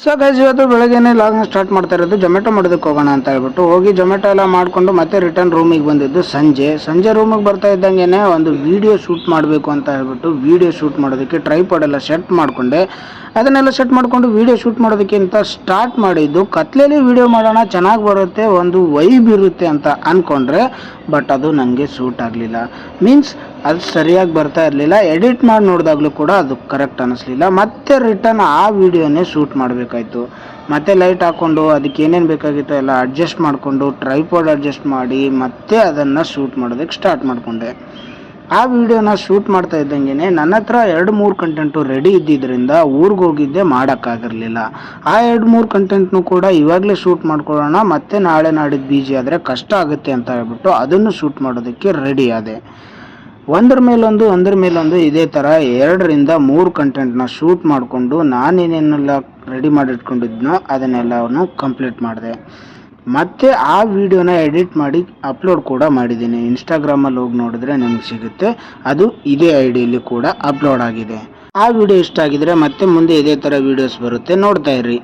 So guys ಇವತ್ತು ಬೆಳಗ್ಗೆನೇ ಲಾಗ್ನ start ಮಾಡ್ತಾ ಇರೋದು ಜೊಮೆಟೊ ಮಾಡೋದಕ್ಕೆ ಹೋಗೋಣ ಅಂತ ಹೇಳ್ಬಿಟ್ಟು ಹೋಗಿ ಜೊಮೆಟೊ ಎಲ್ಲ ಮಾಡಿಕೊಂಡು ಮತ್ತೆ ರಿಟರ್ನ್ ರೂಮಿಗೆ ಬಂದಿದ್ದು ಸಂಜೆ ರೂಮಿಗೆ ಬರ್ತಾ ಇದ್ದಂಗೆ ಒಂದು ವಿಡಿಯೋ ಶೂಟ್ ಮಾಡಬೇಕು ಅಂತ ಹೇಳ್ಬಿಟ್ಟು ವಿಡಿಯೋ ಶೂಟ್ ಮಾಡೋದಕ್ಕೆ ಟ್ರೈಪಾಡ್ ಎಲ್ಲ ಸೆಟ್ ಮಾಡಿಕೊಂಡೆ. ಅದನ್ನೆಲ್ಲ ಸೆಟ್ ಮಾಡಿಕೊಂಡು ವಿಡಿಯೋ ಶೂಟ್ ಮಾಡೋದಕ್ಕೆ ಅಂತ ಸ್ಟಾರ್ಟ್ ಮಾಡಿದ್ದು. ಕತ್ಲೇಲಿ ವಿಡಿಯೋ ಮಾಡೋಣ, ಚೆನ್ನಾಗಿ ಬರುತ್ತೆ, ಒಂದು ವೈಬ್ ಇರುತ್ತೆ ಅಂತ ಅಂದ್ಕೊಂಡ್ರೆ ಬಟ್ ಅದು ನನಗೆ ಸೂಟ್ ಆಗಲಿಲ್ಲ. ಮೀನ್ಸ್ ಅದು ಸರಿಯಾಗಿ ಬರ್ತಾ ಇರಲಿಲ್ಲ. ಎಡಿಟ್ ಮಾಡಿ ನೋಡಿದಾಗಲೂ ಕೂಡ ಅದು ಕರೆಕ್ಟ್ ಅನ್ನಿಸ್ಲಿಲ್ಲ. ಮತ್ತೆ ರಿಟರ್ನ್ ಆ ವಿಡಿಯೋನೇ ಶೂಟ್ ಮಾಡಬೇಕಾಯ್ತು. ಮತ್ತೆ ಲೈಟ್ ಹಾಕ್ಕೊಂಡು ಅದಕ್ಕೆ ಏನೇನು ಬೇಕಾಗಿತ್ತು ಎಲ್ಲ ಅಡ್ಜಸ್ಟ್ ಮಾಡಿಕೊಂಡು ಟ್ರೈಪಾಡ್ ಅಡ್ಜಸ್ಟ್ ಮಾಡಿ ಮತ್ತೆ ಅದನ್ನು ಶೂಟ್ ಮಾಡೋದಕ್ಕೆ ಸ್ಟಾರ್ಟ್ ಮಾಡಿಕೊಂಡೆ. ಆ ವಿಡಿಯೋನ ಶೂಟ್ ಮಾಡ್ತಾ ಇದ್ದಂಗೆ ನನ್ನ ಹತ್ರ 2-3 ಕಂಟೆಂಟು ರೆಡಿ ಇದ್ದಿದ್ದರಿಂದ ಊರಿಗೆ ಹೋಗಿದ್ದೆ, ಮಾಡೋಕ್ಕಾಗಿರಲಿಲ್ಲ. ಆ 2-3 ಕಂಟೆಂಟ್ನು ಕೂಡ ಇವಾಗಲೇ ಶೂಟ್ ಮಾಡ್ಕೊಳ್ಳೋಣ, ಮತ್ತೆ ನಾಳೆ ನಾಡಿದ್ದು ಬಿಜಿ ಆದರೆ ಕಷ್ಟ ಆಗುತ್ತೆ ಅಂತ ಹೇಳ್ಬಿಟ್ಟು ಅದನ್ನು ಶೂಟ್ ಮಾಡೋದಕ್ಕೆ ರೆಡಿ ಆದೆ. ಒಂದ್ರ ಮೇಲೊಂದು ಇದೇ ಥರ 2-3 ಕಂಟೆಂಟ್ನ ಶೂಟ್ ಮಾಡಿಕೊಂಡು ನಾನೇನೇನೆಲ್ಲ ರೆಡಿ ಮಾಡಿಟ್ಕೊಂಡಿದ್ನೋ ಅದನ್ನೆಲ್ಲವನ್ನು ಕಂಪ್ಲೀಟ್ ಮಾಡಿದೆ. ಮತ್ತು ಆ ವಿಡಿಯೋನ ಎಡಿಟ್ ಮಾಡಿ ಅಪ್ಲೋಡ್ ಕೂಡ ಮಾಡಿದ್ದೀನಿ. ಇನ್ಸ್ಟಾಗ್ರಾಮಲ್ಲಿ ಹೋಗಿ ನೋಡಿದ್ರೆ ನಿಮ್ಗೆ ಸಿಗುತ್ತೆ, ಅದು ಇದೇ ಐಡಿಯಲ್ಲಿ ಕೂಡ ಅಪ್ಲೋಡ್ ಆಗಿದೆ. ಆ ವಿಡಿಯೋ ಇಷ್ಟ ಆಗಿದ್ರೆ ಮತ್ತೆ ಮುಂದೆ ಇದೇ ಥರ ವೀಡಿಯೋಸ್ ಬರುತ್ತೆ, ನೋಡ್ತಾ ಇರ್ರಿ.